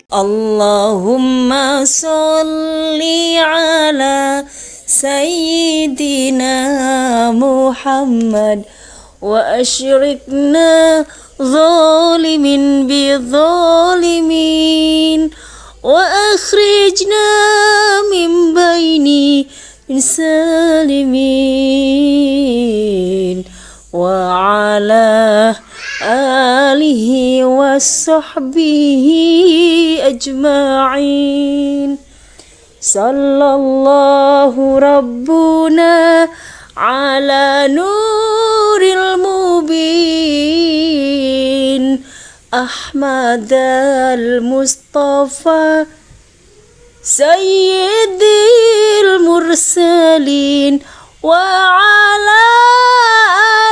Allahumma salli ala Sayyidina Muhammad wa ashrikna zalimin bi zalimin wa akhrijna min baini salimin wa ala alihi wa sahbihi ajma'in. Sallallahu rabbuna ala nuril mubin Ahmad al-Mustafa Sayyidil mursalin wa ala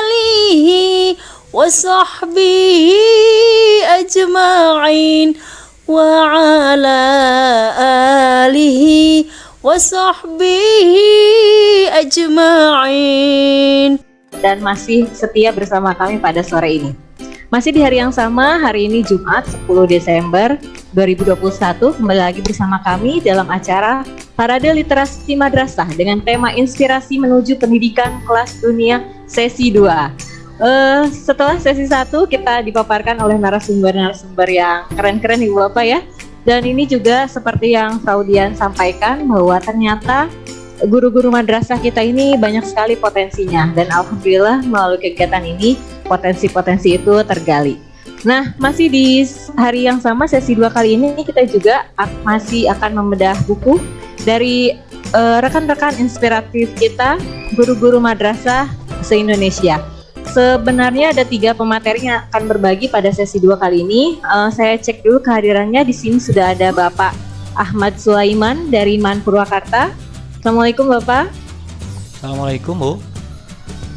alihi wa sahbihi ajma'in wa ala alihi wa sahbihi ajma'in. Dan masih setia bersama kami pada sore ini. Masih di hari yang sama, hari ini Jumat 10 Desember 2021, kembali lagi bersama kami dalam acara Parade Literasi Madrasah dengan tema Inspirasi Menuju Pendidikan Kelas Dunia Sesi 2. Setelah sesi 1 kita dipaparkan oleh narasumber-narasumber yang keren-keren Ibu Bapak ya. Dan ini juga seperti yang Fraudian sampaikan bahwa ternyata guru-guru madrasah kita ini banyak sekali potensinya, dan alhamdulillah melalui kegiatan ini potensi-potensi itu tergali. Nah, masih di hari yang sama sesi 2 kali ini kita juga masih akan membedah buku dari rekan-rekan inspiratif kita, guru-guru madrasah se-Indonesia. Sebenarnya ada 3 pemateri yang akan berbagi pada sesi 2 kali ini. Saya cek dulu kehadirannya. Di sini sudah ada Bapak Ahmad Sulaiman dari MAN Purwakarta. Assalamualaikum Bapak. Assalamualaikum Bu.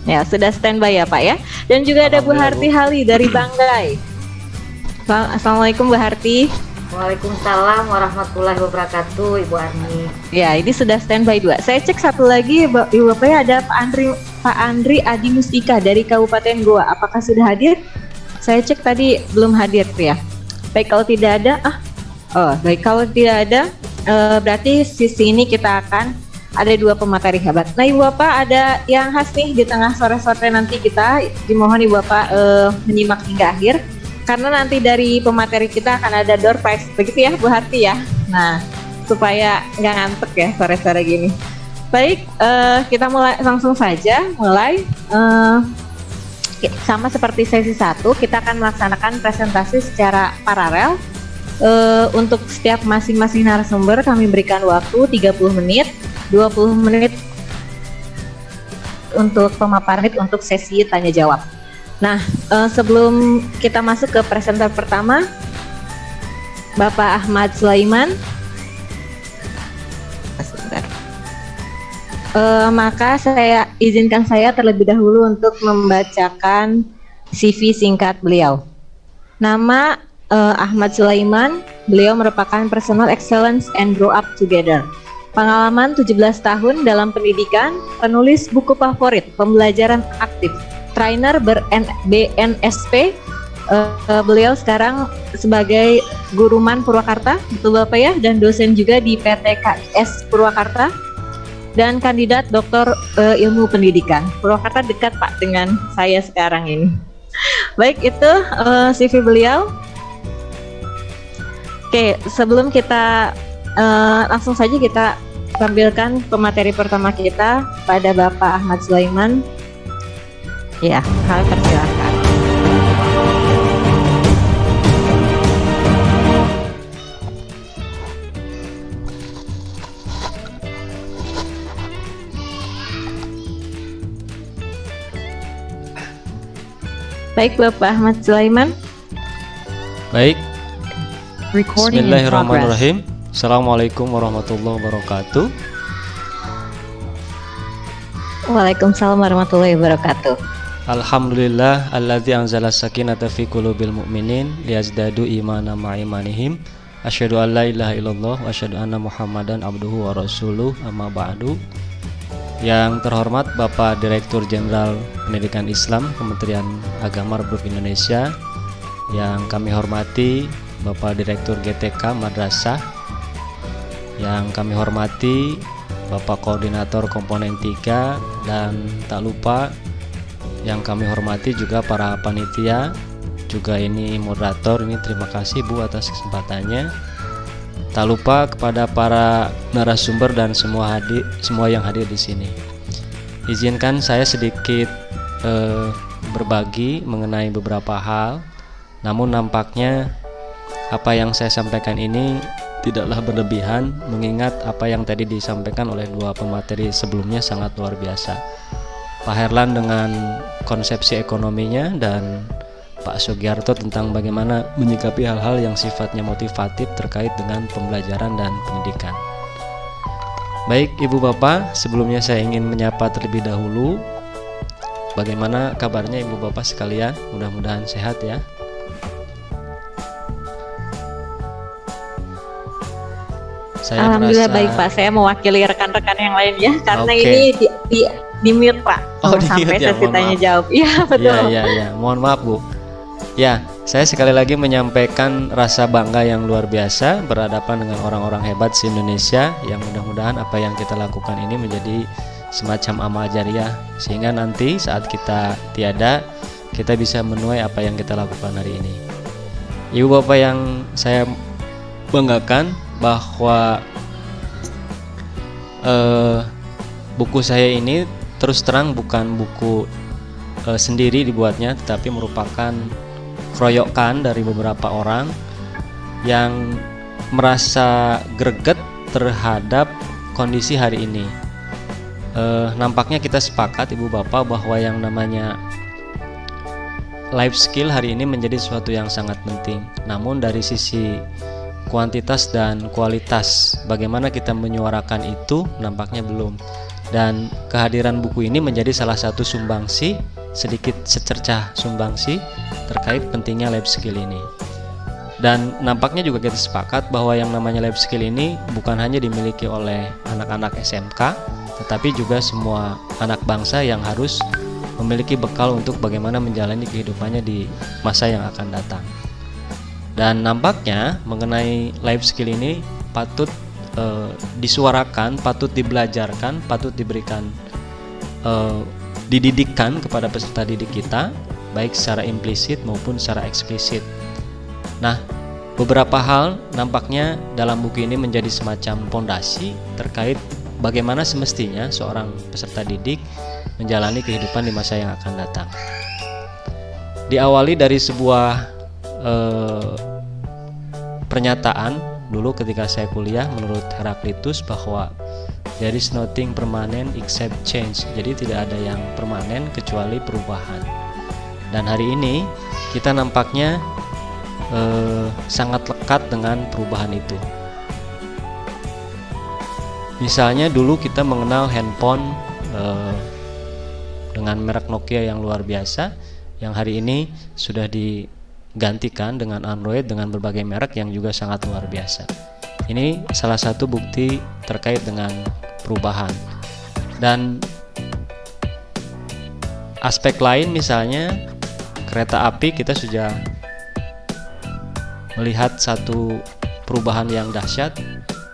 Ya, sudah standby ya Pak ya. Dan juga ada Bu Harti Hali dari Banggai. Assalamualaikum Bu Harti. Waalaikumsalam warahmatullahi wabarakatuh, Ibu Ani. Ya, ini sudah standby 2. Saya cek satu lagi Ibu Bapak ya, ada Pak Andri Adi Mustika dari Kabupaten Goa. Apakah sudah hadir? Saya cek tadi belum hadir ya. Baik, kalau tidak ada, baik, kalau tidak ada, berarti sisi ini kita akan ada 2 pemateri hebat. Nah Ibu Bapak, ada yang khas nih di tengah sore-sore nanti, kita dimohon Ibu Bapak menyimak hingga akhir, karena nanti dari pemateri kita akan ada door prize, begitu ya Bu Harti ya. Nah, supaya nggak ngantuk ya sore-sore gini. Baik, kita mulai langsung saja. Sama seperti sesi 1, kita akan melaksanakan presentasi secara paralel. Untuk setiap masing-masing narasumber kami berikan waktu 30 menit, 20 menit untuk pemaparan untuk sesi tanya jawab. Nah, sebelum kita masuk ke presenter pertama, Bapak Ahmad Sulaiman, maka izinkan saya terlebih dahulu untuk membacakan CV singkat beliau. Nama Ahmad Sulaiman, beliau merupakan Personal Excellence and Grow Up Together. Pengalaman 17 tahun dalam pendidikan, penulis buku favorit, pembelajaran aktif, trainer BNSP. Beliau sekarang sebagai guru MAN Purwakarta, betul Bapak ya, dan dosen juga di PTKS Purwakarta, dan kandidat doktor ilmu pendidikan. Purwakarta dekat Pak dengan saya sekarang ini. Baik, itu CV beliau. Oke, sebelum kita langsung saja kita tampilkan pemateri pertama kita pada Bapak Ahmad Sulaiman. Ya, kami persilakan. Baik, Bapak Ahmad Sulaiman. Baik. Bismillahirrahmanirrahim. Assalamualaikum warahmatullahi wabarakatuh. Waalaikumsalam warahmatullahi wabarakatuh. Alhamdulillah alladzi anzala sakinata fi qulubil mu'minin liyazdadu imana ma'imanihim. Asyhadu an la ilaha illallah wa asyhadu anna Muhammadan abduhu wa rasuluh, amma ba'du. Yang terhormat Bapak Direktur Jenderal Pendidikan Islam Kementerian Agama Republik Indonesia, yang kami hormati Bapak Direktur GTK Madrasah, yang kami hormati Bapak Koordinator Komponen 3, dan tak lupa yang kami hormati juga para panitia, juga ini moderator. Ini terima kasih Bu atas kesempatannya. Tak lupa kepada para narasumber dan semua yang hadir di sini. Izinkan saya sedikit berbagi mengenai beberapa hal. Namun nampaknya apa yang saya sampaikan ini tidaklah berlebihan, mengingat apa yang tadi disampaikan oleh dua pemateri sebelumnya sangat luar biasa. Pak Herlan dengan konsepsi ekonominya dan Pak Sugiarto tentang bagaimana menyikapi hal-hal yang sifatnya motivatif terkait dengan pembelajaran dan pendidikan. Baik Ibu Bapak, sebelumnya saya ingin menyapa terlebih dahulu. Bagaimana kabarnya Ibu Bapak sekalian? Mudah-mudahan sehat ya. Alhamdulillah baik Pak, saya mewakili rekan-rekan yang lain ya, karena ini di mute Pak. Sampai ya, sesi tanya jawab. Iya betul. Ya, mohon maaf Bu. Ya, saya sekali lagi menyampaikan rasa bangga yang luar biasa berhadapan dengan orang-orang hebat di Indonesia, yang mudah-mudahan apa yang kita lakukan ini menjadi semacam amal jariah, sehingga nanti saat kita tiada, kita bisa menuai apa yang kita lakukan hari ini. Ibu Bapak yang saya banggakan, bahwa buku saya ini terus terang bukan buku sendiri dibuatnya, tetapi merupakan keroyokan dari beberapa orang yang merasa greget terhadap kondisi hari ini. Nampaknya kita sepakat Ibu Bapak bahwa yang namanya life skill hari ini menjadi sesuatu yang sangat penting. Namun dari sisi kuantitas dan kualitas, bagaimana kita menyuarakan itu nampaknya belum. Dan kehadiran buku ini menjadi salah satu sumbangsi, sedikit secercah sumbangsi terkait pentingnya life skill ini. Dan nampaknya juga kita sepakat bahwa yang namanya life skill ini bukan hanya dimiliki oleh anak-anak SMK, tetapi juga semua anak bangsa yang harus memiliki bekal untuk bagaimana menjalani kehidupannya di masa yang akan datang. Dan nampaknya mengenai life skill ini patut disuarakan, patut dibelajarkan, patut diberikan dididikkan kepada peserta didik kita, baik secara implisit maupun secara eksplisit. Nah, beberapa hal nampaknya dalam buku ini menjadi semacam pondasi terkait bagaimana semestinya seorang peserta didik menjalani kehidupan di masa yang akan datang. Diawali dari sebuah pernyataan dulu ketika saya kuliah menurut Heraklitus, bahwa there is nothing permanent except change. Jadi tidak ada yang permanen kecuali perubahan. Dan hari ini kita nampaknya sangat lekat dengan perubahan itu. Misalnya dulu kita mengenal handphone dengan merek Nokia yang luar biasa, yang hari ini sudah digantikan dengan Android dengan berbagai merek yang juga sangat luar biasa. Ini salah satu bukti terkait dengan perubahan. Dan aspek lain misalnya kereta api, kita sudah melihat satu perubahan yang dahsyat,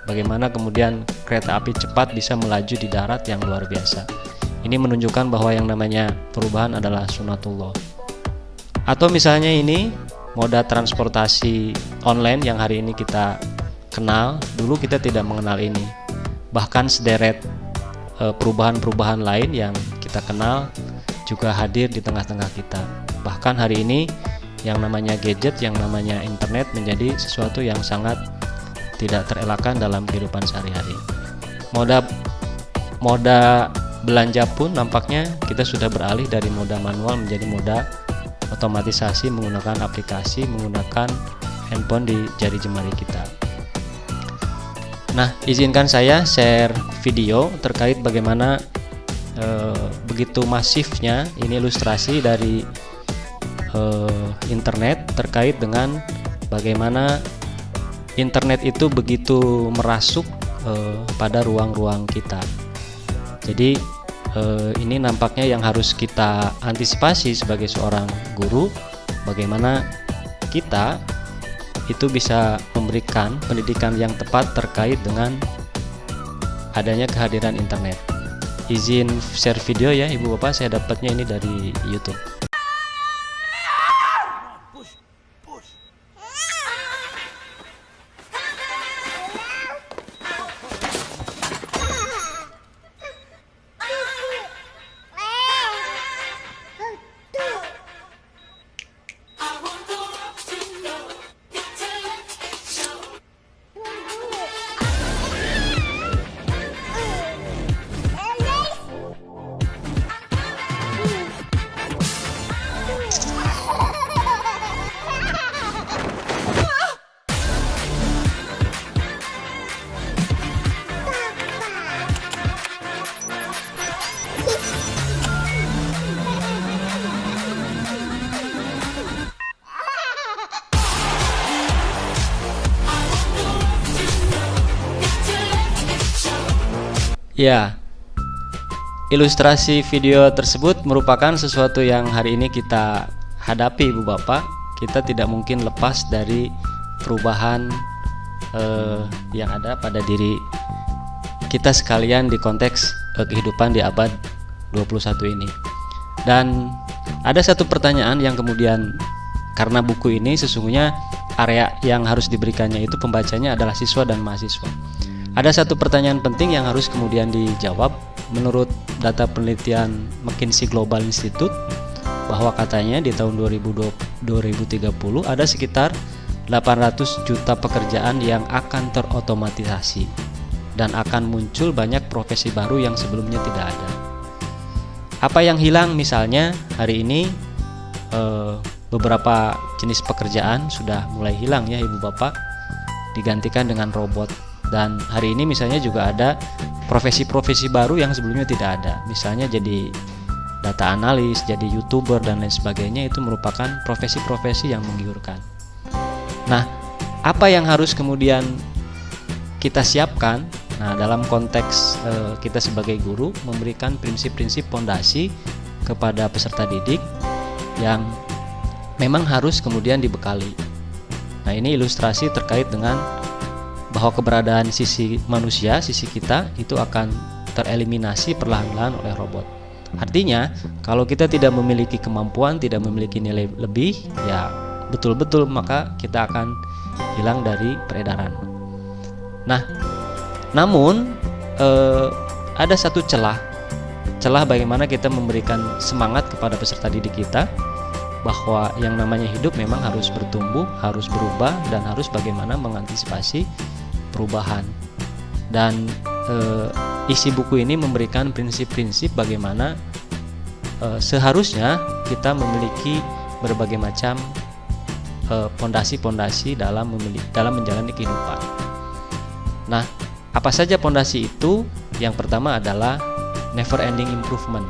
bagaimana kemudian kereta api cepat bisa melaju di darat yang luar biasa. Ini menunjukkan bahwa yang namanya perubahan adalah sunatullah. Atau misalnya ini moda transportasi online yang hari ini kita kenal, dulu kita tidak mengenal ini. Bahkan sederet perubahan-perubahan lain yang kita kenal juga hadir di tengah-tengah kita. Bahkan hari ini yang namanya gadget, yang namanya internet menjadi sesuatu yang sangat tidak terelakkan dalam kehidupan sehari-hari. Moda belanja pun nampaknya kita sudah beralih dari moda manual menjadi moda otomatisasi menggunakan aplikasi, menggunakan handphone di jari jemari kita. Nah, izinkan saya share video terkait bagaimana begitu masifnya ini ilustrasi dari internet terkait dengan bagaimana internet itu begitu merasuk pada ruang-ruang kita. Jadi ini nampaknya yang harus kita antisipasi sebagai seorang guru, bagaimana kita itu bisa memberikan pendidikan yang tepat terkait dengan adanya kehadiran internet. Izin share video ya Ibu Bapak, saya dapatnya ini dari YouTube. Ya, ilustrasi video tersebut merupakan sesuatu yang hari ini kita hadapi Ibu Bapak. Kita tidak mungkin lepas dari perubahan yang ada pada diri kita sekalian di konteks kehidupan di abad 21 ini. Dan ada satu pertanyaan yang kemudian, karena buku ini sesungguhnya area yang harus diberikannya itu pembacanya adalah siswa dan mahasiswa. Ada satu pertanyaan penting yang harus kemudian dijawab. Menurut data penelitian McKinsey Global Institute, bahwa katanya di tahun 2030 ada sekitar 800 juta pekerjaan yang akan terotomatisasi dan akan muncul banyak profesi baru yang sebelumnya tidak ada. Apa yang hilang? Misalnya hari ini beberapa jenis pekerjaan sudah mulai hilang ya Ibu Bapak, digantikan dengan robot. Dan hari ini misalnya juga ada profesi-profesi baru yang sebelumnya tidak ada. Misalnya jadi data analis, jadi YouTuber dan lain sebagainya, itu merupakan profesi-profesi yang menggiurkan. Nah, apa yang harus kemudian kita siapkan? Nah, dalam konteks kita sebagai guru memberikan prinsip-prinsip pondasi kepada peserta didik yang memang harus kemudian dibekali. Nah, ini ilustrasi terkait dengan bahwa keberadaan sisi manusia, sisi kita itu akan tereliminasi perlahan-lahan oleh robot. Artinya, kalau kita tidak memiliki kemampuan, tidak memiliki nilai lebih, ya betul-betul maka kita akan hilang dari peredaran. Nah, namun ada satu celah bagaimana kita memberikan semangat kepada peserta didik kita bahwa yang namanya hidup memang harus bertumbuh, harus berubah, dan harus bagaimana mengantisipasi perubahan. Dan isi buku ini memberikan prinsip-prinsip bagaimana seharusnya kita memiliki berbagai macam pondasi-pondasi dalam menjalani kehidupan. Nah, apa saja pondasi itu? Yang pertama adalah never ending improvement.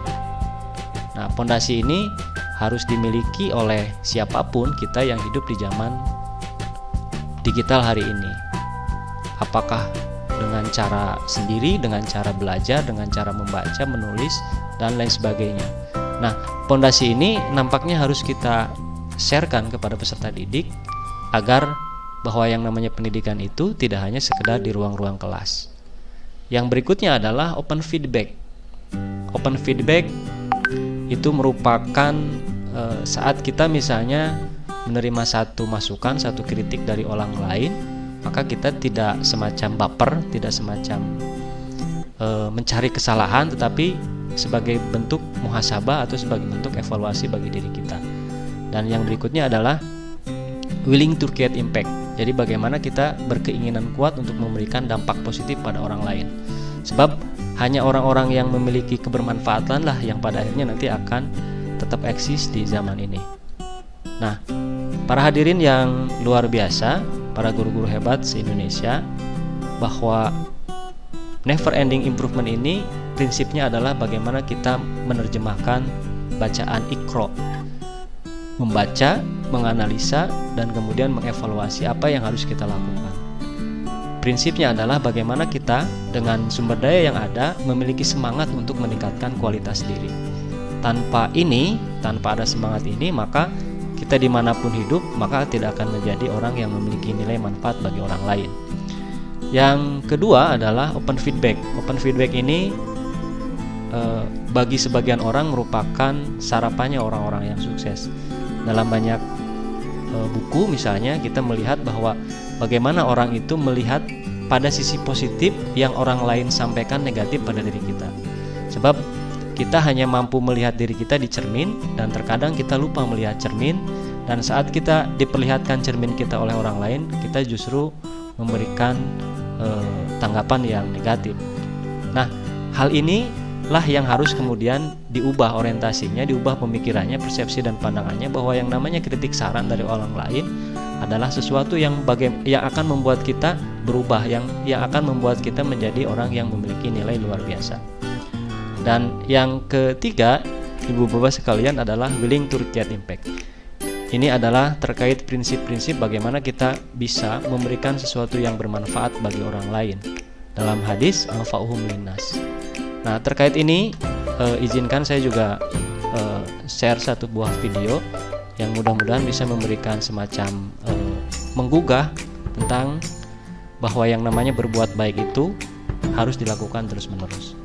Nah, pondasi ini harus dimiliki oleh siapapun kita yang hidup di zaman digital hari ini. Apakah dengan cara sendiri, dengan cara belajar, dengan cara membaca, menulis, dan lain sebagainya. Nah, pondasi ini nampaknya harus kita sharekan kepada peserta didik agar bahwa yang namanya pendidikan itu tidak hanya sekedar di ruang-ruang kelas. Yang berikutnya adalah open feedback. Open feedback itu merupakan saat kita misalnya menerima satu masukan, satu kritik dari orang lain, maka kita tidak semacam baper, tidak semacam mencari kesalahan, tetapi sebagai bentuk muhasabah atau sebagai bentuk evaluasi bagi diri kita. Dan yang berikutnya adalah willing to create impact. Jadi bagaimana kita berkeinginan kuat untuk memberikan dampak positif pada orang lain. Sebab hanya orang-orang yang memiliki kebermanfaatan lah yang pada akhirnya nanti akan tetap eksis di zaman ini. Nah, para hadirin yang luar biasa, para guru-guru hebat se-Indonesia, bahwa never ending improvement ini prinsipnya adalah bagaimana kita menerjemahkan bacaan Iqra, membaca, menganalisa, dan kemudian mengevaluasi apa yang harus kita lakukan. Prinsipnya adalah bagaimana kita dengan sumber daya yang ada memiliki semangat untuk meningkatkan kualitas diri. Tanpa ada semangat ini, maka kita dimanapun hidup, maka tidak akan menjadi orang yang memiliki nilai manfaat bagi orang lain. Yang kedua adalah open feedback. Open feedback ini bagi sebagian orang merupakan sarapannya orang-orang yang sukses. Dalam banyak buku misalnya kita melihat bahwa bagaimana orang itu melihat pada sisi positif yang orang lain sampaikan negatif pada diri kita. Sebab kita hanya mampu melihat diri kita di cermin, dan terkadang kita lupa melihat cermin, dan saat kita diperlihatkan cermin kita oleh orang lain, kita justru memberikan tanggapan yang negatif. Nah, hal inilah yang harus kemudian diubah orientasinya, diubah pemikirannya, persepsi dan pandangannya, bahwa yang namanya kritik saran dari orang lain adalah sesuatu yang akan membuat kita berubah, yang akan membuat kita menjadi orang yang memiliki nilai luar biasa. Dan yang ketiga, ibu bapak sekalian, adalah willing to create impact. Ini adalah terkait prinsip-prinsip bagaimana kita bisa memberikan sesuatu yang bermanfaat bagi orang lain. Dalam hadis anfa'uhum linnas. Nah, terkait ini izinkan saya juga share satu buah video yang mudah-mudahan bisa memberikan semacam menggugah tentang bahwa yang namanya berbuat baik itu harus dilakukan terus-menerus.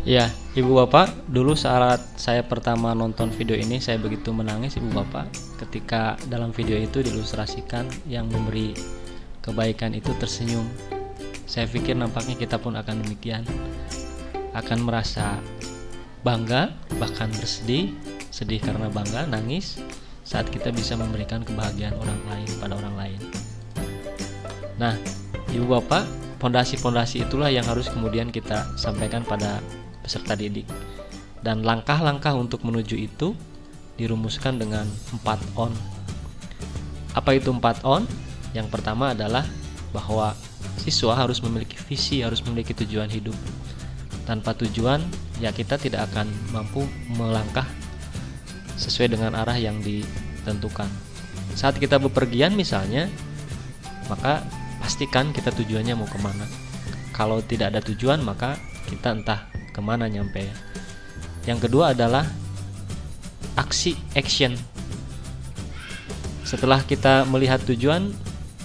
Ya, ibu bapak, dulu saat saya pertama nonton video ini saya begitu menangis ibu bapak ketika dalam video itu diilustrasikan yang memberi kebaikan itu tersenyum. Saya pikir nampaknya kita pun akan demikian, akan merasa bangga, bahkan bersedih, sedih karena bangga, nangis saat kita bisa memberikan kebahagiaan orang lain pada orang lain. Nah, ibu bapak, fondasi-fondasi itulah yang harus kemudian kita sampaikan pada peserta didik, dan langkah-langkah untuk menuju itu dirumuskan dengan 4 on. Apa itu 4 on? Yang pertama adalah bahwa siswa harus memiliki visi, harus memiliki tujuan hidup. Tanpa tujuan, ya kita tidak akan mampu melangkah sesuai dengan arah yang ditentukan. Saat kita bepergian misalnya, maka pastikan kita tujuannya mau kemana. Kalau tidak ada tujuan, maka kita entah kemana nyampe. Yang kedua adalah action. Setelah kita melihat tujuan,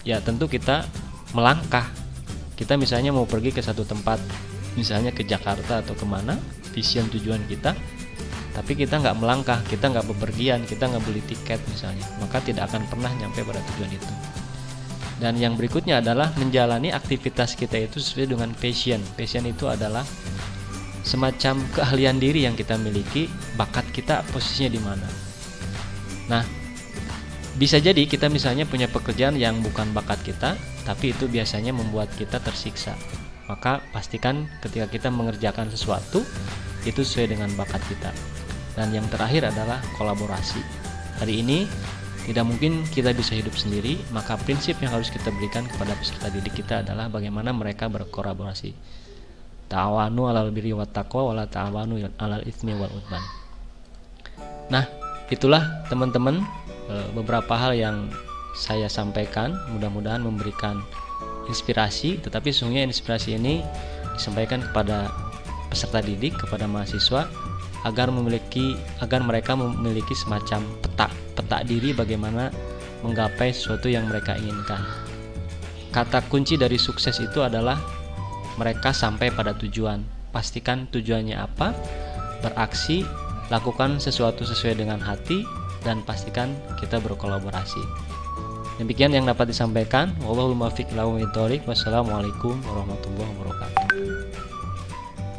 ya tentu kita melangkah. Kita misalnya mau pergi ke satu tempat, misalnya ke Jakarta atau kemana, vision tujuan kita, tapi kita nggak melangkah, kita nggak bepergian, kita nggak beli tiket misalnya, maka tidak akan pernah nyampe pada tujuan itu. Dan yang berikutnya adalah menjalani aktivitas kita itu sesuai dengan passion. Passion itu adalah semacam keahlian diri yang kita miliki, bakat kita posisinya di mana. Nah, bisa jadi kita misalnya punya pekerjaan yang bukan bakat kita, tapi itu biasanya membuat kita tersiksa. Maka pastikan ketika kita mengerjakan sesuatu, itu sesuai dengan bakat kita. Dan yang terakhir adalah kolaborasi. Hari ini tidak mungkin kita bisa hidup sendiri, maka prinsip yang harus kita berikan kepada peserta didik kita adalah bagaimana mereka berkolaborasi. Ta'awanu 'alal birri wat taqwa wa la ta'awanu 'alal itsmi wal 'udwan. Nah, itulah teman-teman beberapa hal yang saya sampaikan, mudah-mudahan memberikan inspirasi, tetapi sesungguhnya inspirasi ini disampaikan kepada peserta didik, kepada mahasiswa agar mereka memiliki semacam peta diri bagaimana menggapai sesuatu yang mereka inginkan. Kata kunci dari sukses itu adalah mereka sampai pada tujuan. Pastikan tujuannya apa, beraksi, lakukan sesuatu sesuai dengan hati, dan pastikan kita berkolaborasi. Demikian yang dapat disampaikan. Wallahul muwaffiq ila aqwamit thoriq. Wassalamualaikum warahmatullahi wabarakatuh.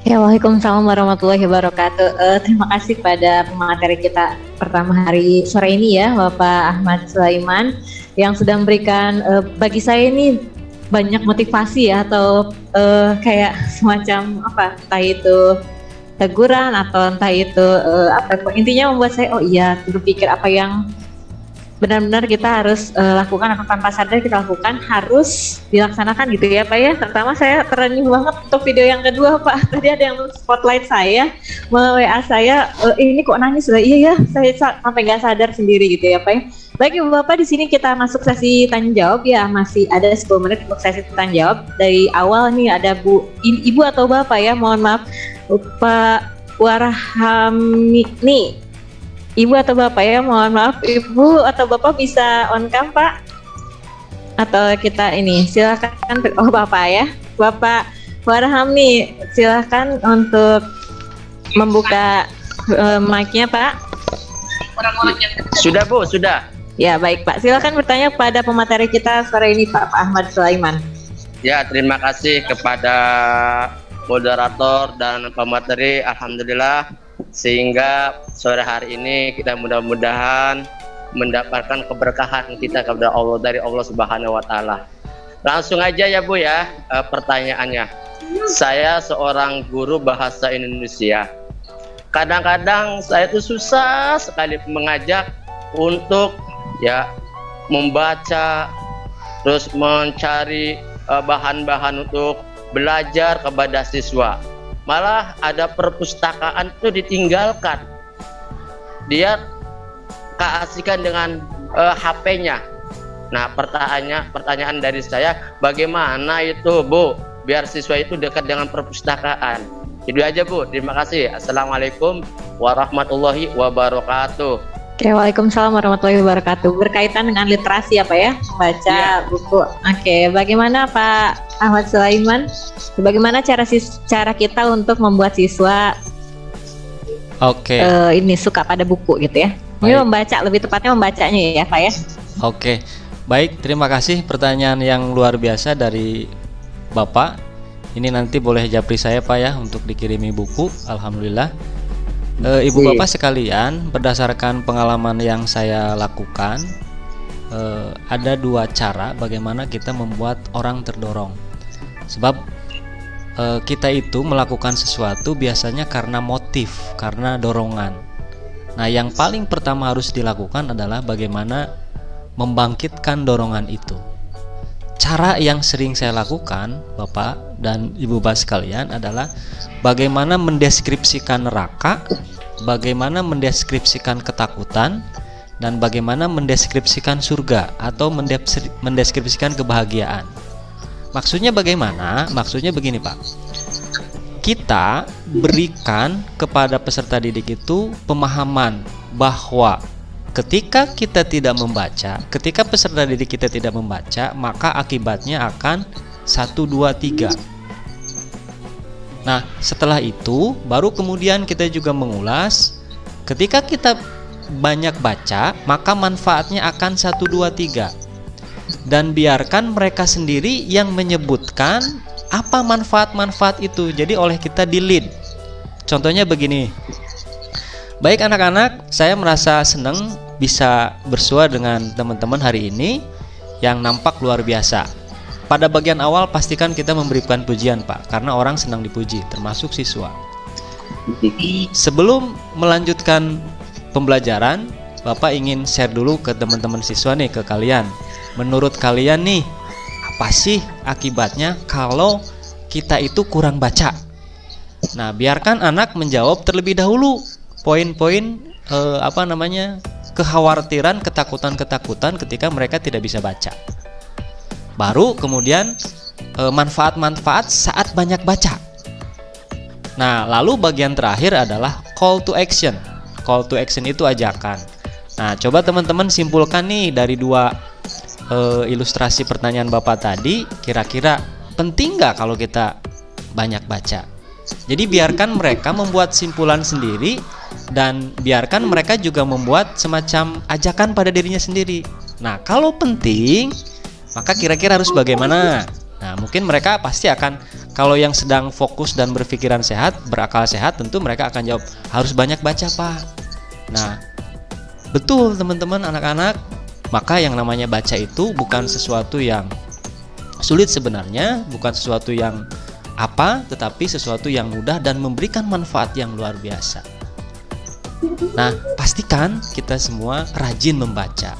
Ya, waalaikumsalam warahmatullahi wabarakatuh. Terima kasih pada pemateri kita pertama hari sore ini ya, Bapak Ahmad Sulaiman, yang sudah memberikan bagi saya ini banyak motivasi ya, atau kayak semacam apa, entah itu teguran atau entah itu intinya membuat saya oh iya berpikir apa yang benar-benar kita harus lakukan atau tanpa sadar kita lakukan harus dilaksanakan gitu ya Pak ya. Pertama saya teranyuh banget untuk video yang kedua Pak. Tadi ada yang spotlight saya, WA saya, ini kok nangis lah. Iya ya, saya sampai nggak sadar sendiri gitu ya Pak ya. Baik Ibu Bapak, di sini kita masuk sesi tanya jawab ya. Masih ada 10 menit untuk sesi tanya jawab. Dari awal nih ada Ibu atau Bapak ya, mohon maaf, Pak Warahami nih. Ibu atau Bapak ya, mohon maaf Ibu atau Bapak bisa on cam Pak? Atau kita ini, silakan. Oh Bapak ya, Bapak Warham nih, silakan untuk membuka mic-nya Pak. Sudah Bu, sudah. Ya baik Pak, silakan bertanya kepada pemateri kita sore ini Pak Ahmad Sulaiman. Ya, terima kasih kepada moderator dan pemateri. Alhamdulillah, sehingga sore hari ini kita mudah-mudahan mendapatkan keberkahan kita kepada Allah dari Allah Subhanahu wa taala. Langsung aja ya Bu ya, pertanyaannya. Saya seorang guru bahasa Indonesia. Kadang-kadang saya itu susah sekali mengajak untuk ya membaca, terus mencari bahan-bahan untuk belajar kepada siswa. Malah ada perpustakaan itu ditinggalkan, dia keasikan dengan HP-nya. Nah, pertanyaan dari saya, bagaimana itu Bu biar siswa itu dekat dengan perpustakaan? Itu aja Bu, terima kasih. Assalamualaikum warahmatullahi wabarakatuh. Oke, waalaikumsalam warahmatullahi wabarakatuh. Berkaitan dengan literasi apa ya, baca buku. Oke, bagaimana Pak Ahmad Sulaiman? Bagaimana cara kita untuk membuat siswa ini suka pada buku gitu ya? Ini membaca, lebih tepatnya membacanya ya Pak ya. Oke, baik, terima kasih pertanyaan yang luar biasa dari Bapak. Ini nanti boleh japri saya Pak ya untuk dikirimi buku. Alhamdulillah. Ibu Bapak sekalian, berdasarkan pengalaman yang saya lakukan, ada dua cara bagaimana kita membuat orang terdorong. Sebab kita itu melakukan sesuatu biasanya karena motif, karena dorongan. Nah, yang paling pertama harus dilakukan adalah bagaimana membangkitkan dorongan itu. cara yang sering saya lakukan, Bapak dan Ibu Bapak sekalian, adalah bagaimana mendeskripsikan neraka, bagaimana mendeskripsikan ketakutan, dan bagaimana mendeskripsikan surga atau mendeskripsikan kebahagiaan. Maksudnya bagaimana? Maksudnya begini, Pak. Kita berikan kepada peserta didik itu pemahaman bahwa ketika kita tidak membaca, ketika peserta didik kita tidak membaca, maka akibatnya akan 1, 2, 3. Nah, setelah itu baru kemudian kita juga mengulas, ketika kita banyak baca, maka manfaatnya akan 1, 2, 3. Dan biarkan mereka sendiri yang menyebutkan apa manfaat-manfaat itu. Jadi oleh kita di lead. Contohnya begini. Baik anak-anak, saya merasa senang bisa bersua dengan teman-teman hari ini yang nampak luar biasa. Pada bagian awal pastikan kita memberikan pujian, Pak, karena orang senang dipuji, termasuk siswa. Sebelum melanjutkan pembelajaran, Bapak ingin share dulu ke teman-teman siswa nih, ke kalian. Menurut kalian nih, apa sih akibatnya kalau kita itu kurang baca? Nah, biarkan anak menjawab terlebih dahulu poin-poin kekhawatiran, ketakutan-ketakutan ketika mereka tidak bisa baca. Baru kemudian manfaat-manfaat saat banyak baca. Nah, lalu bagian terakhir adalah call to action. Call to action itu ajakan. Nah, coba teman-teman simpulkan nih dari dua ilustrasi pertanyaan Bapak tadi, kira-kira penting nggak kalau kita banyak baca? Jadi biarkan mereka membuat simpulan sendiri, dan biarkan mereka juga membuat semacam ajakan pada dirinya sendiri. Nah, kalau penting, maka kira-kira harus bagaimana? Nah, mungkin mereka pasti akan, kalau yang sedang fokus dan berpikiran sehat, berakal sehat, tentu mereka akan jawab, harus banyak baca, Pak. Nah, betul teman-teman anak-anak. Maka yang namanya baca itu bukan sesuatu yang sulit sebenarnya, bukan sesuatu yang tetapi sesuatu yang mudah dan memberikan manfaat yang luar biasa. Nah, pastikan kita semua rajin membaca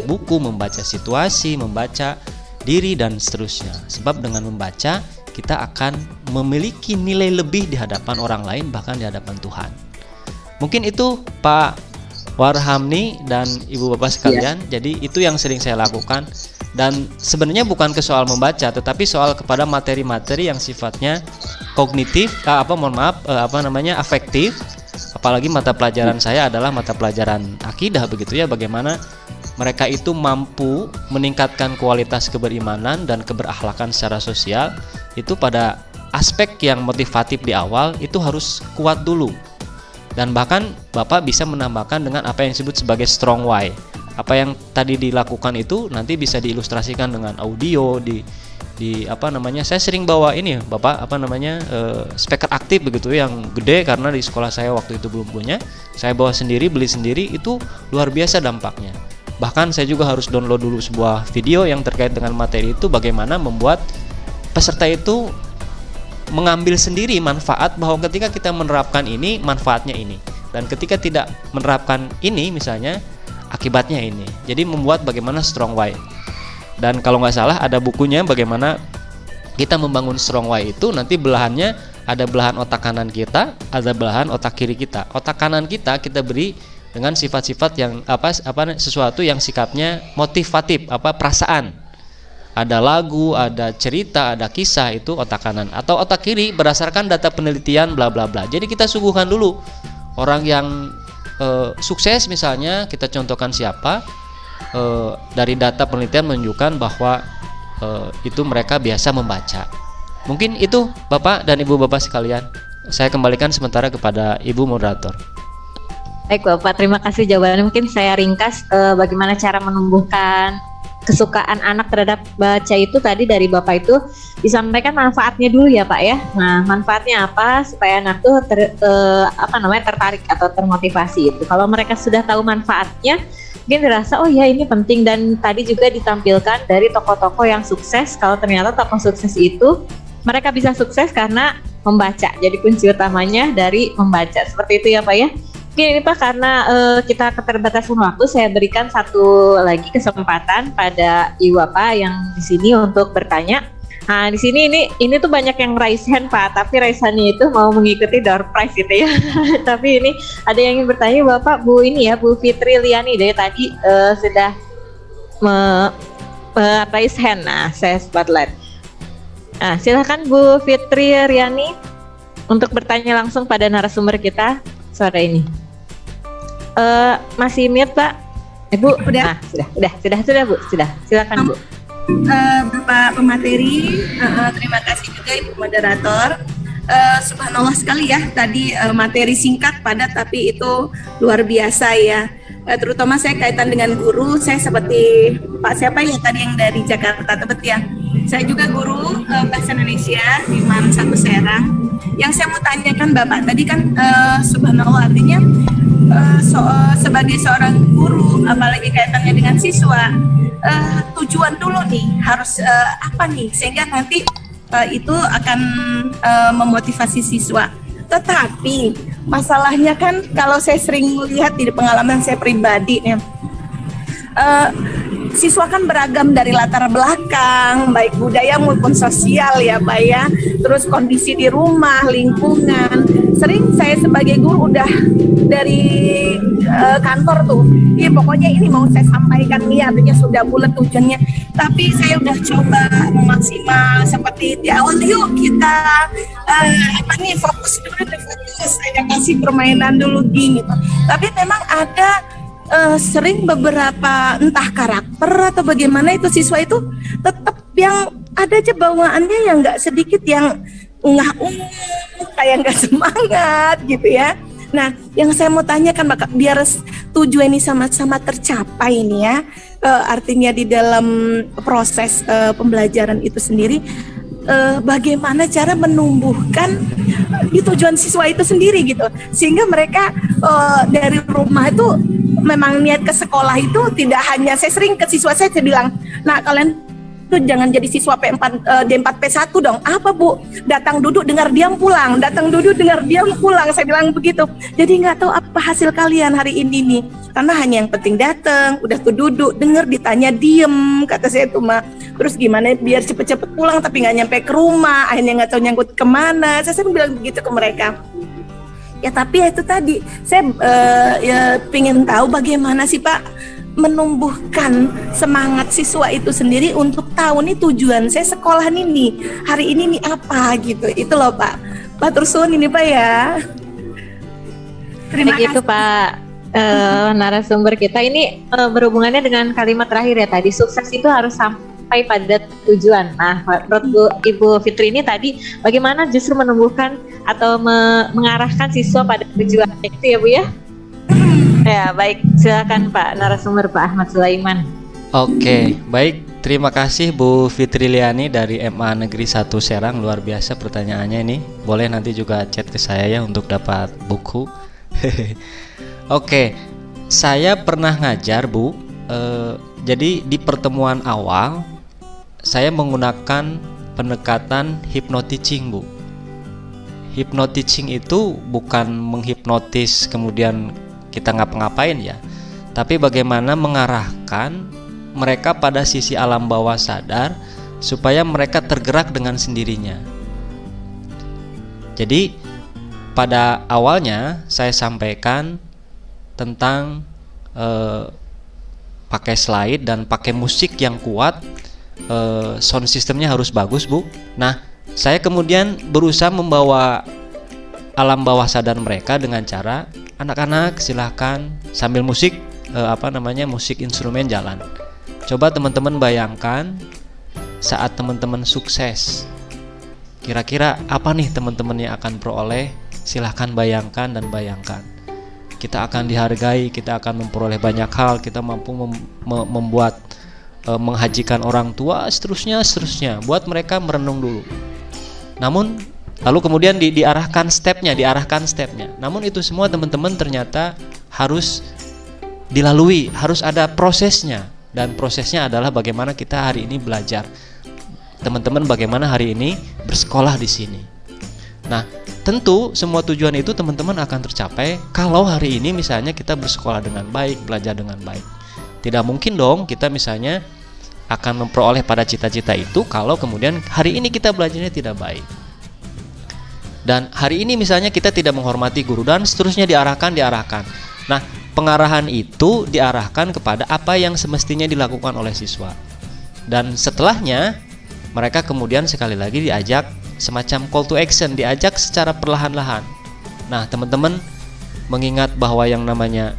buku, membaca situasi, membaca diri, dan seterusnya. Sebab dengan membaca, kita akan memiliki nilai lebih di hadapan orang lain, bahkan di hadapan Tuhan. Mungkin itu Pak Warhamni dan Ibu Bapak sekalian. Jadi itu yang sering saya lakukan. Dan sebenarnya bukan ke soal membaca, tetapi soal kepada materi-materi yang sifatnya kognitif, afektif. Apalagi mata pelajaran saya adalah mata pelajaran akidah, begitu ya, bagaimana mereka itu mampu meningkatkan kualitas keberimanan dan keberakhlakan secara sosial. Itu pada aspek yang motivatif di awal itu harus kuat dulu. Dan bahkan Bapak bisa menambahkan dengan apa yang disebut sebagai strong why. Apa yang tadi dilakukan itu nanti bisa diilustrasikan dengan audio saya sering bawa ini Bapak speaker aktif begitu yang gede, karena di sekolah saya waktu itu belum punya. Saya bawa sendiri, beli sendiri, itu luar biasa dampaknya. Bahkan saya juga harus download dulu sebuah video yang terkait dengan materi itu, bagaimana membuat peserta itu mengambil sendiri manfaat bahwa ketika kita menerapkan ini, manfaatnya ini, dan ketika tidak menerapkan ini misalnya, akibatnya ini. Jadi membuat bagaimana strong why. Dan kalau nggak salah ada bukunya bagaimana kita membangun strong why itu. Nanti belahannya ada belahan otak kanan kita, ada belahan otak kiri kita. Otak kanan kita beri dengan sifat-sifat yang sesuatu yang sikapnya motivatif, perasaan. Ada lagu, ada cerita, ada kisah, itu otak kanan. Atau otak kiri berdasarkan data penelitian bla bla bla. Jadi kita suguhkan dulu orang yang sukses misalnya, kita contohkan siapa, dari data penelitian menunjukkan bahwa itu mereka biasa membaca. Mungkin itu Bapak dan Ibu Bapak sekalian. Saya kembalikan sementara kepada Ibu moderator. Baik Bapak, terima kasih jawabannya. Mungkin saya ringkas bagaimana cara menumbuhkan kesukaan anak terhadap baca itu. Tadi dari Bapak itu disampaikan manfaatnya dulu ya Pak ya. Nah, manfaatnya apa supaya anak tuh tertarik atau termotivasi itu. Kalau mereka sudah tahu manfaatnya, mungkin dirasa oh ya ini penting. Dan tadi juga ditampilkan dari tokoh-tokoh yang sukses. Kalau ternyata tokoh sukses itu mereka bisa sukses karena membaca. Jadi kunci utamanya dari membaca. Seperti itu ya Pak ya. Mungkin ini Pak, karena kita keterbatasan waktu, saya berikan satu lagi kesempatan pada Ibu Bapak yang di sini untuk bertanya. Nah, di sini ini tuh banyak yang raise hand Pak, tapi raise hand-nya itu mau mengikuti door prize gitu ya. Tapi ini ada yang ingin bertanya Bapak, Bu ini ya, Bu Fitri Liani dari tadi sudah raise hand. Nah, saya spotlight. Nah, silakan Bu Fitri Riani untuk bertanya langsung pada narasumber kita sore ini. Masih mute Pak? Ibu? Udah. Nah, sudah Bu, sudah. Silakan Bu. Bapak pemateri, terima kasih juga Ibu moderator. Subhanallah sekali ya, tadi materi singkat padat tapi itu luar biasa ya. Terutama saya kaitan dengan guru, saya seperti Pak siapa ya tadi yang dari Jakarta Tebet ya. Saya juga guru bahasa Indonesia di MAN 1 Serang. Yang saya mau tanyakan Bapak tadi kan subhanallah artinya sebagai seorang guru, apalagi kaitannya dengan siswa, tujuan dulu nih harus apa nih sehingga nanti itu akan memotivasi siswa. Tetapi masalahnya kan kalau saya sering melihat di pengalaman saya pribadi nih, siswa kan beragam dari latar belakang, baik budaya maupun sosial ya Pak ya. Terus kondisi di rumah, lingkungan. Sering saya sebagai guru udah dari kantor tuh, iya pokoknya ini mau saya sampaikan nih, artinya sudah bulat tujuannya. Tapi saya udah coba maksimal seperti di awal, yuk kita fokus dulu, saya kasih permainan dulu gini. Tapi memang ada sering beberapa entah karakter atau bagaimana itu siswa itu tetap yang ada aja bawaannya yang nggak sedikit yang ungah-ungah kayak nggak semangat gitu ya. Nah, yang saya mau tanyakan biar tujuan ini sama-sama tercapai ini ya, artinya di dalam proses pembelajaran itu sendiri, bagaimana cara menumbuhkan tujuan siswa itu sendiri gitu, sehingga mereka dari rumah itu memang niat ke sekolah itu tidak hanya, saya sering ke siswa saya bilang, nah kalian tuh jangan jadi siswa P4 D4 P1 dong. Apa Bu? Datang duduk dengar diam pulang, datang duduk dengar diam pulang. Saya bilang begitu. Jadi nggak tahu apa hasil kalian hari ini nih. Karena hanya yang penting datang, udah tuh duduk, dengar ditanya diem, kata saya tuh mah. Terus gimana biar cepet-cepet pulang tapi nggak nyampe ke rumah, akhirnya nggak tahu nyangkut kemana. Saya bilang begitu ke mereka. Ya tapi ya itu tadi, saya ya pengen tahu bagaimana sih Pak menumbuhkan semangat siswa itu sendiri untuk tahu nih tujuan saya sekolah ini hari ini nih apa gitu. Itu loh Pak. Matur suwun ini Pak ya. Terima kasih Pak narasumber kita ini berhubungannya dengan kalimat terakhir ya tadi, sukses itu harus sampai pada tujuan. Nah, menurut Ibu Fitri ini tadi bagaimana justru menumbuhkan atau mengarahkan siswa pada tujuan itu ya Bu ya? Ya baik, silakan Pak narasumber Pak Ahmad Sulaiman. Oke, baik. Terima kasih Bu Fitri Liani dari MA Negeri 1 Serang. Luar biasa pertanyaannya ini. Boleh nanti juga chat ke saya ya untuk dapat buku. Oke, saya pernah ngajar Bu. Jadi di pertemuan awal saya menggunakan pendekatan hypnoteaching Bu. Hypnoteaching itu bukan menghipnotis kemudian kita ngapa-ngapain ya, tapi bagaimana mengarahkan mereka pada sisi alam bawah sadar supaya mereka tergerak dengan sendirinya. Jadi pada awalnya saya sampaikan tentang pakai slide dan pakai musik yang kuat, sound systemnya harus bagus Bu. Nah, saya kemudian berusaha membawa alam bawah sadar mereka dengan cara anak-anak silahkan sambil musik musik instrumen jalan. Coba teman-teman bayangkan saat teman-teman sukses, kira-kira apa nih teman-teman yang akan peroleh? Silahkan bayangkan dan bayangkan. Kita akan dihargai, kita akan memperoleh banyak hal, kita mampu membuat menghajikan orang tua, seterusnya. Buat mereka merenung dulu. Namun lalu kemudian diarahkan stepnya. Namun itu semua teman-teman ternyata harus dilalui, harus ada prosesnya. Dan prosesnya adalah bagaimana kita hari ini belajar. Teman-teman bagaimana hari ini bersekolah di sini. Nah, tentu semua tujuan itu teman-teman akan tercapai kalau hari ini misalnya kita bersekolah dengan baik, belajar dengan baik. Tidak mungkin dong kita misalnya akan memperoleh pada cita-cita itu kalau kemudian hari ini kita belajarnya tidak baik. Dan hari ini misalnya kita tidak menghormati guru dan seterusnya diarahkan. Nah, pengarahan itu diarahkan kepada apa yang semestinya dilakukan oleh siswa. Dan setelahnya mereka kemudian sekali lagi diajak semacam call to action, diajak secara perlahan-lahan. Nah, teman-teman mengingat bahwa yang namanya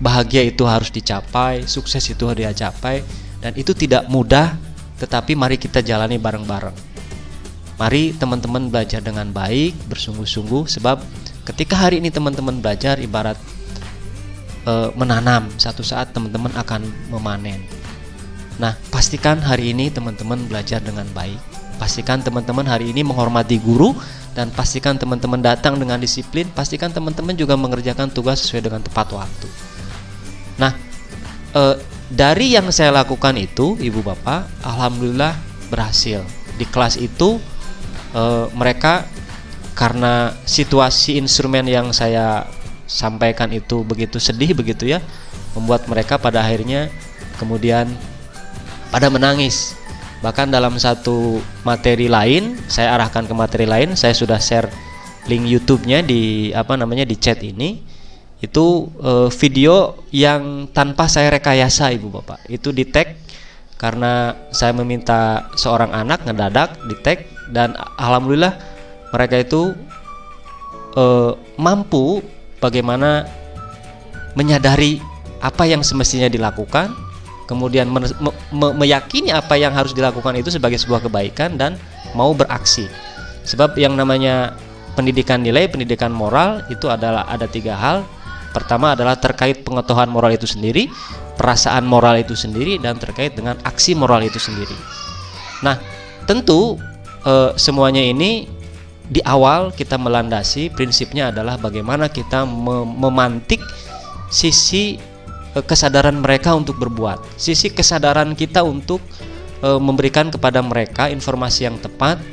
bahagia itu harus dicapai, sukses itu harus dicapai, dan itu tidak mudah, tetapi mari kita jalani bareng-bareng. Mari teman-teman belajar dengan baik, bersungguh-sungguh, sebab ketika hari ini teman-teman belajar ibarat menanam, satu saat teman-teman akan memanen. Nah, pastikan hari ini teman-teman belajar dengan baik. Pastikan teman-teman hari ini menghormati guru, dan pastikan teman-teman datang dengan disiplin. Pastikan teman-teman juga mengerjakan tugas sesuai dengan tepat waktu. Nah, dari yang saya lakukan itu, Ibu Bapak, alhamdulillah berhasil. Di kelas itu mereka, karena situasi instrumen yang saya sampaikan itu begitu sedih begitu ya, membuat mereka pada akhirnya kemudian pada menangis. Bahkan dalam satu materi lain, saya arahkan ke materi lain, saya sudah share link YouTube-nya di di chat ini. Itu video yang tanpa saya rekayasa, Ibu Bapak. Itu di tag karena saya meminta seorang anak ngedadak di tag, dan alhamdulillah mereka itu mampu bagaimana menyadari apa yang semestinya dilakukan, kemudian meyakini apa yang harus dilakukan itu sebagai sebuah kebaikan dan mau beraksi. Sebab yang namanya pendidikan nilai, pendidikan moral itu adalah ada 3 hal. Pertama adalah terkait pengetahuan moral itu sendiri, perasaan moral itu sendiri, dan terkait dengan aksi moral itu sendiri. Nah, tentu semuanya ini di awal kita melandasi prinsipnya adalah bagaimana kita memantik sisi kesadaran mereka untuk berbuat, sisi kesadaran kita untuk memberikan kepada mereka informasi yang tepat,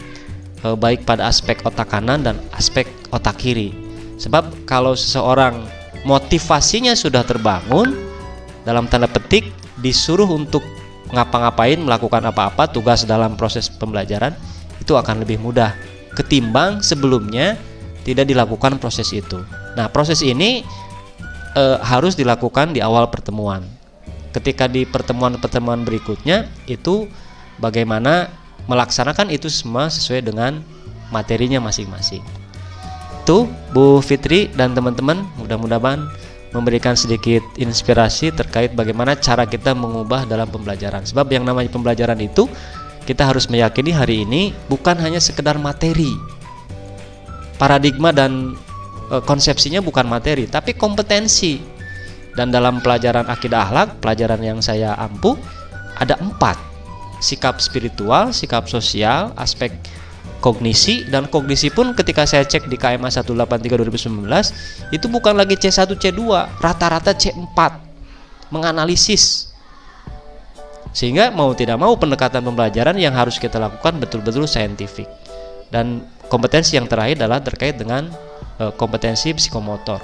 baik pada aspek otak kanan dan aspek otak kiri. Sebab kalau seseorang motivasinya sudah terbangun, dalam tanda petik disuruh untuk ngapa-ngapain, melakukan apa-apa, tugas dalam proses pembelajaran, itu akan lebih mudah ketimbang sebelumnya tidak dilakukan proses itu. Nah, proses ini harus dilakukan di awal pertemuan. Ketika di pertemuan-pertemuan berikutnya itu bagaimana melaksanakan itu semua sesuai dengan materinya masing-masing. Tuh Bu Fitri dan teman-teman, mudah-mudahan memberikan sedikit inspirasi terkait bagaimana cara kita mengubah dalam pembelajaran. Sebab yang namanya pembelajaran itu kita harus meyakini hari ini bukan hanya sekedar materi. Paradigma dan konsepsinya bukan materi, tapi kompetensi. Dan dalam pelajaran akidah akhlak, pelajaran yang saya ampuh, ada 4: sikap spiritual, sikap sosial, aspek kognisi. Dan kognisi pun ketika saya cek di KMA 183 2019 itu bukan lagi C1 C2, rata-rata C4, menganalisis. Sehingga mau tidak mau pendekatan pembelajaran yang harus kita lakukan betul-betul saintifik. Dan kompetensi yang terakhir adalah terkait dengan kompetensi psikomotor.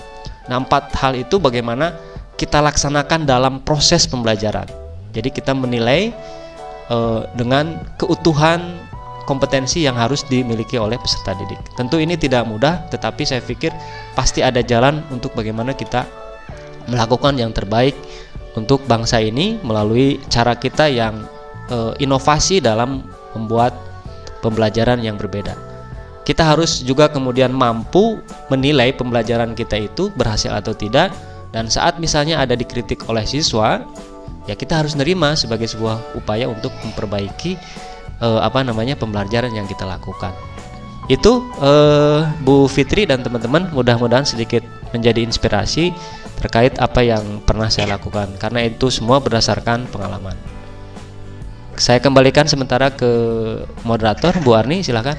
Nah, 4 hal itu bagaimana kita laksanakan dalam proses pembelajaran. Jadi kita menilai dengan keutuhan kompetensi yang harus dimiliki oleh peserta didik. Tentu ini tidak mudah, tetapi saya pikir pasti ada jalan untuk bagaimana kita melakukan yang terbaik untuk bangsa ini melalui cara kita yang inovasi dalam membuat pembelajaran yang berbeda. Kita harus juga kemudian mampu menilai pembelajaran kita itu berhasil atau tidak, dan saat misalnya ada dikritik oleh siswa, ya kita harus nerima sebagai sebuah upaya untuk memperbaiki pembelajaran yang kita lakukan. Itu Bu Fitri dan teman-teman, mudah-mudahan sedikit menjadi inspirasi terkait apa yang pernah saya lakukan, karena itu semua berdasarkan pengalaman. Saya kembalikan sementara ke moderator, Bu Arni, silakan.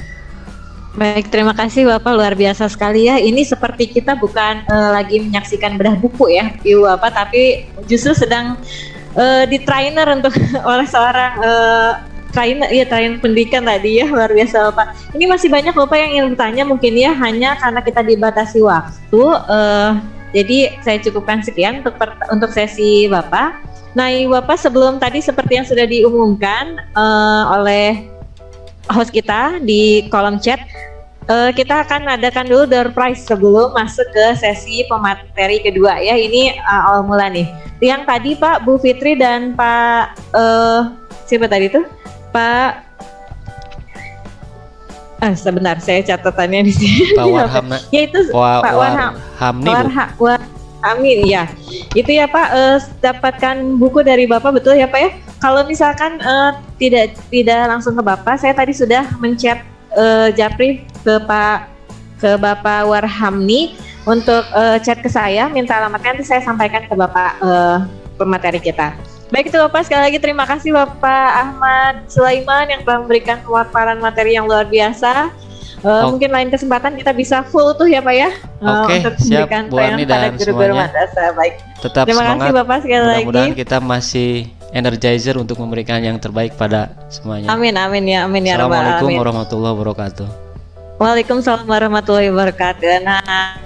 Baik, terima kasih Bapak, luar biasa sekali ya. Ini seperti kita bukan lagi menyaksikan bedah buku ya, Ibu Bapak, tapi justru sedang di trainer untuk oleh seorang train pendidikan tadi ya, luar biasa Bapak. Ini masih banyak Bapak yang ingin bertanya mungkin ya, hanya karena kita dibatasi waktu. Jadi saya cukupkan sekian untuk sesi Bapak. Nah, Bapak sebelum tadi seperti yang sudah diumumkan oleh host kita di kolom chat, kita akan adakan dulu door prize sebelum masuk ke sesi pemateri kedua ya. Ini awal mula nih. Yang tadi Pak Bu Fitri dan Pak siapa tadi tuh? Pak sebentar saya catatannya di sini. Pak Warham, yaitu Pak Warhamni. Amin ya. Itu ya Pak, dapatkan buku dari Bapak, betul ya Pak ya. Kalau misalkan tidak langsung ke Bapak, saya tadi sudah menchat Japri ke Bapak Warhamni untuk chat ke saya, minta alamatnya, nanti saya sampaikan ke Bapak pemateri kita. Baik itu Bapak, sekali lagi terima kasih Bapak Ahmad Sulaiman yang telah memberikan pemaparan materi yang luar biasa. Mungkin lain kesempatan kita bisa full tuh ya Pak ya. Oke, untuk siap memberikan Bu Ani dan guru-guru semuanya. madrasah. Baik. Tetap Terima semangat. kasih Bapak sekali lagi. Mudah-mudahan kita masih energizer untuk memberikan yang terbaik pada semuanya. Amin ya rabbal Assalamualaikum alamin. warahmatullahi wabarakatuh. Waalaikumsalam warahmatullahi wabarakatuh. Nah,